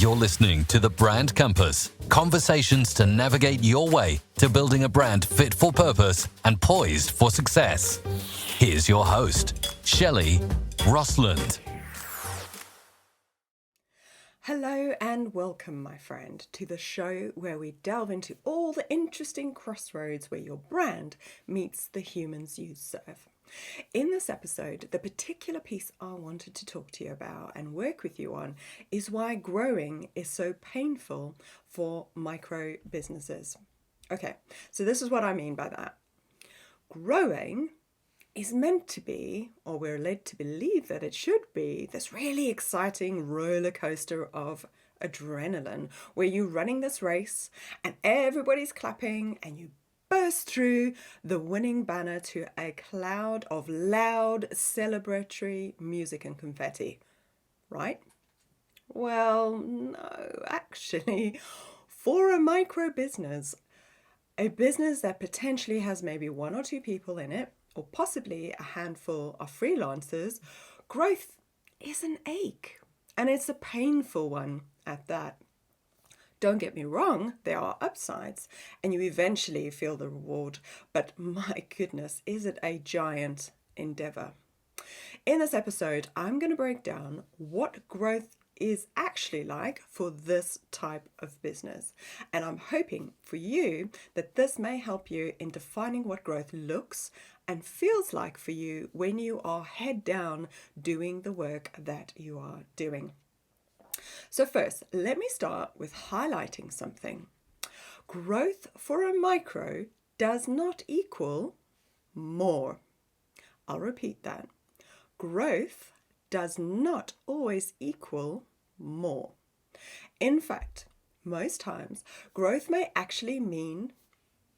You're listening to The Brand Compass, conversations to navigate your way to building a brand fit for purpose and poised for success. Here's your host, Shelley, Rostlund. Hello and welcome, my friend, to the show where we delve into all the interesting crossroads where your brand meets the humans you serve. In this episode, the particular piece I wanted to talk to you about and work with you on is why growing is so painful for micro businesses. Okay, so this is what I mean by that. Growing is meant to be, or we're led to believe that it should be, this really exciting roller coaster of adrenaline where you're running this race and everybody's clapping and you burst through the winning banner to a cloud of loud celebratory music and confetti, right? Well, no, actually, for a micro business, a business that potentially has maybe one or two people in it, or possibly a handful of freelancers, growth is an ache, and it's a painful one at that. Don't get me wrong, there are upsides, and you eventually feel the reward, but my goodness, is it a giant endeavor. In this episode, I'm going to break down what growth is actually like for this type of business. And I'm hoping for you that this may help you in defining what growth looks and feels like for you when you are head down doing the work that you are doing. So first, let me start with highlighting something. Growth for a micro does not equal more. I'll repeat that. Growth does not always equal more. In fact, most times, growth may actually mean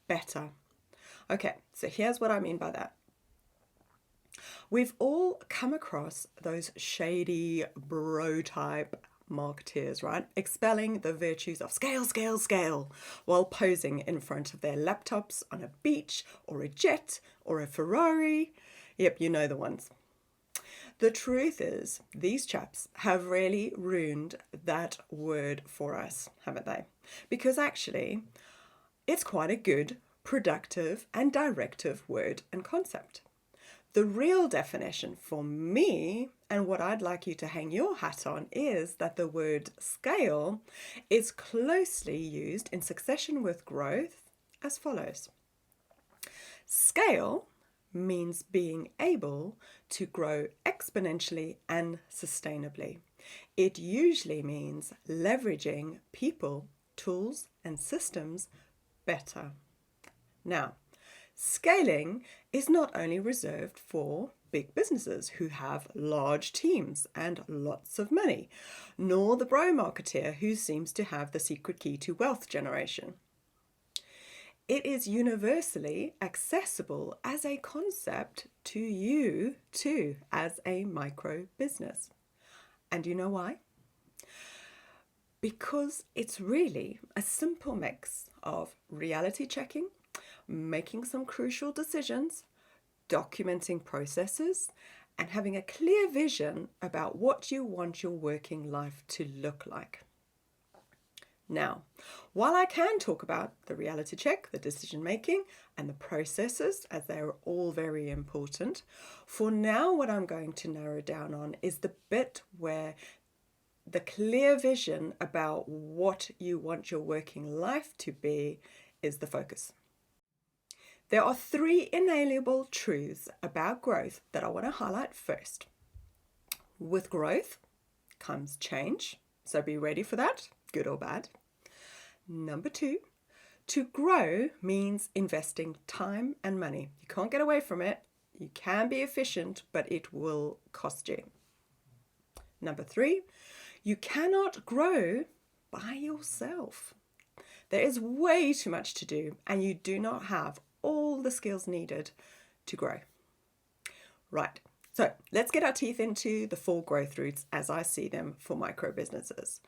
better. Okay, so here's what I mean by that. We've all come across those shady bro type marketeers, right? Expelling the virtues of scale, scale, scale while posing in front of their laptops on a beach or a jet or a Ferrari. Yep, you know the ones. The truth is, these chaps have really ruined that word for us, haven't they? Because actually, it's quite a good, productive, and directive word and concept. The real definition for me, and what I'd like you to hang your hat on, is that the word scale is closely used in succession with growth as follows. Scale means being able to grow exponentially and sustainably. It usually means leveraging people, tools, and systems better. Now, scaling is not only reserved for big businesses who have large teams and lots of money, nor the bro marketeer who seems to have the secret key to wealth generation. It is universally accessible as a concept to you too, as a micro business. And you know why? Because it's really a simple mix of reality checking, making some crucial decisions, documenting processes, and having a clear vision about what you want your working life to look like. Now, while I can talk about the reality check, the decision making, and the processes, as they are all very important, for now what I'm going to narrow down on is the bit where the clear vision about what you want your working life to be is the focus. There are three inalienable truths about growth that I want to highlight first. With growth comes change, so be ready for that, good or bad. Number two, to grow means investing time and money. You can't get away from it. You can be efficient, but it will cost you. Number three, you cannot grow by yourself. There is way too much to do, and you do not have all the skills needed to grow. Right, so let's get our teeth into the 4 growth routes as I see them for micro businesses.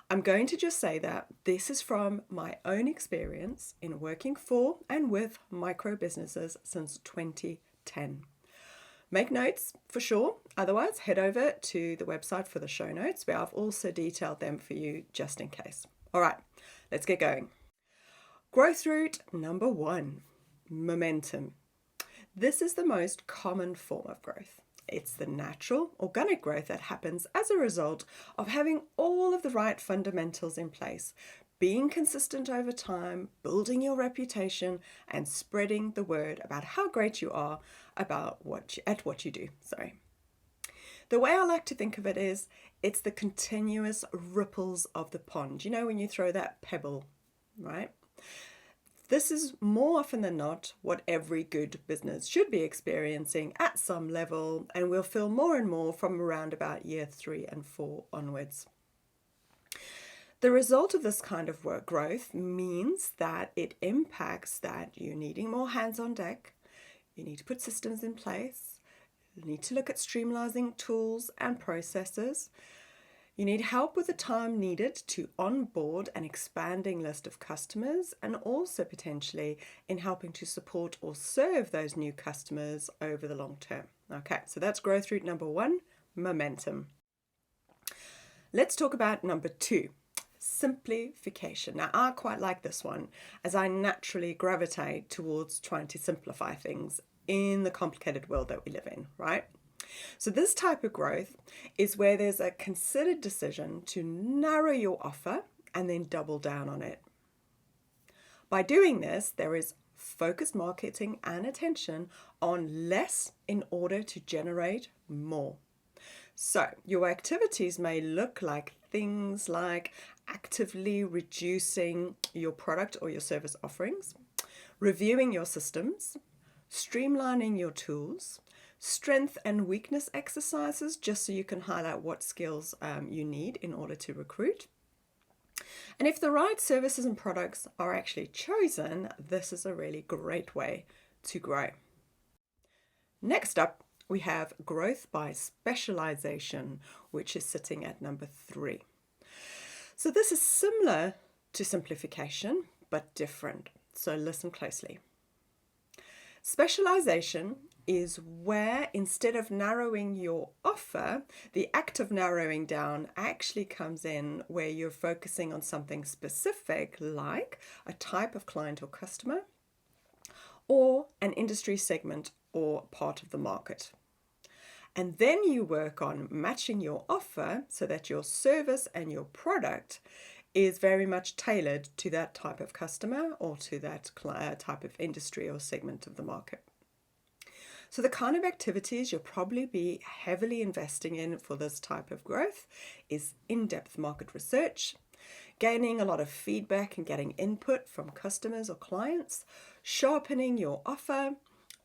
I'm going to just say that this is from my own experience in working for and with micro businesses since 2010. Make notes for sure. Otherwise, head over to the website for the show notes where I've also detailed them for you just in case. All right, let's get going. Growth route number 1, momentum. This is the most common form of growth. It's the natural, organic growth that happens as a result of having all of the right fundamentals in place, being consistent over time, building your reputation, and spreading the word about how great you are about what you do. The way I like to think of it is, it's the continuous ripples of the pond. You know, when you throw that pebble, right? This is more often than not what every good business should be experiencing at some level, and will feel more and more from around about year 3 and 4 onwards. The result of this kind of work growth means that it impacts that you're needing more hands on deck, you need to put systems in place, you need to look at streamlining tools and processes, you need help with the time needed to onboard an expanding list of customers, and also potentially in helping to support or serve those new customers over the long term. Okay, so that's growth route number 1, momentum. Let's talk about number 2, simplification. Now, I quite like this one, as I naturally gravitate towards trying to simplify things in the complicated world that we live in, right? So this type of growth is where there's a considered decision to narrow your offer and then double down on it. By doing this, there is focused marketing and attention on less in order to generate more. So your activities may look like things like actively reducing your product or your service offerings, reviewing your systems, streamlining your tools, strength and weakness exercises, just so you can highlight what skills you need in order to recruit. And if the right services and products are actually chosen, this is a really great way to grow. Next up, we have growth by specialization, which is sitting at number 3. So this is similar to simplification, but different. So listen closely. Specialization is where, instead of narrowing your offer, the act of narrowing down actually comes in where you're focusing on something specific, like a type of client or customer, or an industry segment or part of the market. And then you work on matching your offer so that your service and your product is very much tailored to that type of customer or to that type of industry or segment of the market. So the kind of activities you'll probably be heavily investing in for this type of growth is in-depth market research, gaining a lot of feedback and getting input from customers or clients, sharpening your offer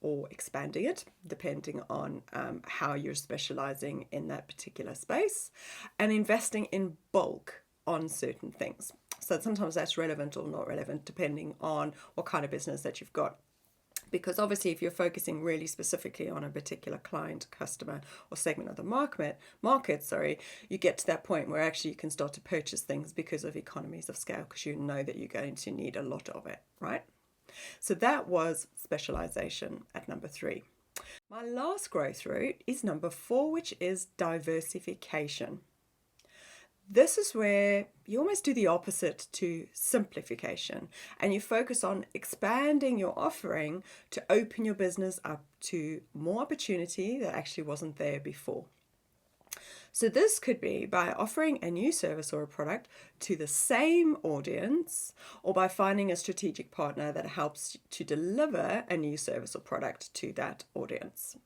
or expanding it, depending on how you're specializing in that particular space, and investing in bulk on certain things. So sometimes that's relevant or not relevant, depending on what kind of business that you've got. Because obviously, if you're focusing really specifically on a particular client, customer, or segment of the market, you get to that point where actually you can start to purchase things because of economies of scale, because you know that you're going to need a lot of it, right? So that was specialization at number 3. My last growth route is number 4, which is diversification. This is where you almost do the opposite to simplification, and you focus on expanding your offering to open your business up to more opportunity that actually wasn't there before. So this could be by offering a new service or a product to the same audience, or by finding a strategic partner that helps to deliver a new service or product to that audience.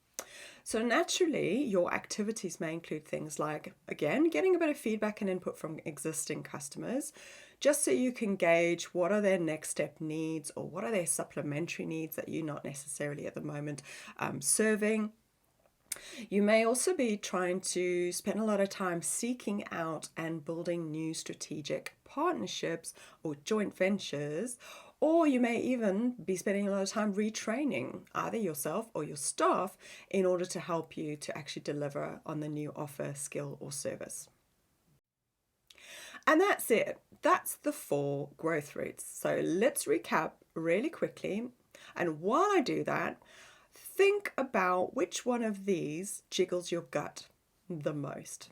So naturally, your activities may include things like, again, getting a bit of feedback and input from existing customers, just so you can gauge what are their next step needs, or what are their supplementary needs that you're not necessarily at the moment serving. You may also be trying to spend a lot of time seeking out and building new strategic partnerships or joint ventures, or you may even be spending a lot of time retraining either yourself or your staff in order to help you to actually deliver on the new offer, skill, or service. And that's it. That's the 4 growth routes. So let's recap really quickly. And while I do that, think about which one of these jiggles your gut the most.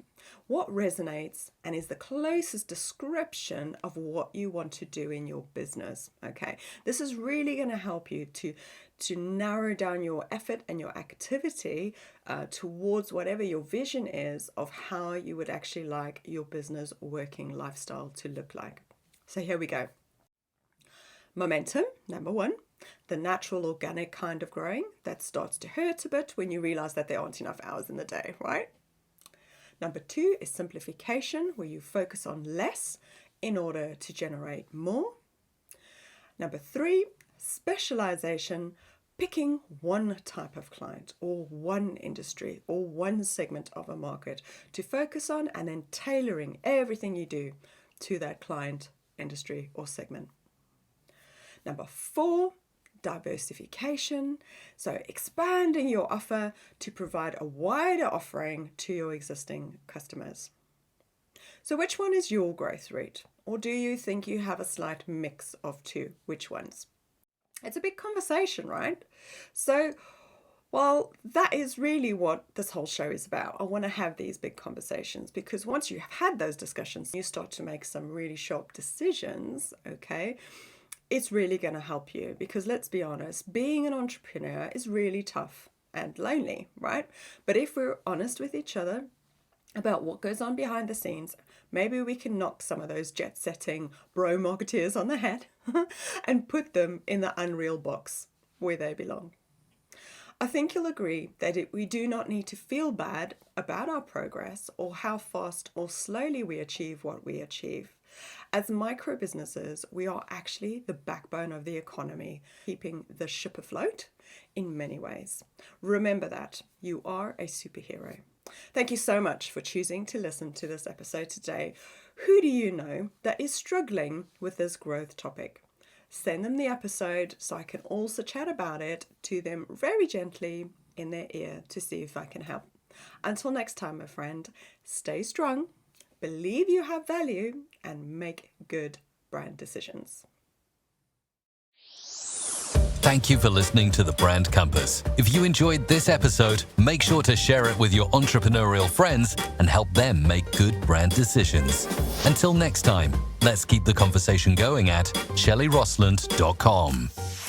What resonates and is the closest description of what you want to do in your business? Okay, this is really going to help you to narrow down your effort and your activity towards whatever your vision is of how you would actually like your business working lifestyle to look like. So here we go. Momentum, number one, the natural organic kind of growing that starts to hurt a bit when you realize that there aren't enough hours in the day, right? Number two is simplification, where you focus on less in order to generate more. Number three, specialization, picking one type of client or one industry or one segment of a market to focus on and then tailoring everything you do to that client, industry or segment. Number four, diversification. So expanding your offer to provide a wider offering to your existing customers. So which one is your growth route? Or do you think you have a slight mix of two? Which ones? It's a big conversation, right? So, well, that is really what this whole show is about. I want to have these big conversations because once you have had those discussions, you start to make some really sharp decisions, okay? It's really going to help you because let's be honest, being an entrepreneur is really tough and lonely, right? But if we're honest with each other about what goes on behind the scenes, maybe we can knock some of those jet-setting bro marketeers on the head and put them in the unreal box where they belong. I think you'll agree that we do not need to feel bad about our progress or how fast or slowly we achieve what we achieve. As micro businesses, we are actually the backbone of the economy, keeping the ship afloat in many ways. Remember that you are a superhero. Thank you so much for choosing to listen to this episode today. Who do you know that is struggling with this growth topic? Send them the episode so I can also chat about it to them very gently in their ear to see if I can help. Until next time, my friend, stay strong, believe you have value, and make good brand decisions. Thank you for listening to The Brand Compass. If you enjoyed this episode, make sure to share it with your entrepreneurial friends and help them make good brand decisions. Until next time, let's keep the conversation going at 𝗘𝗣𝗜𝗦𝗢𝗏𝗡.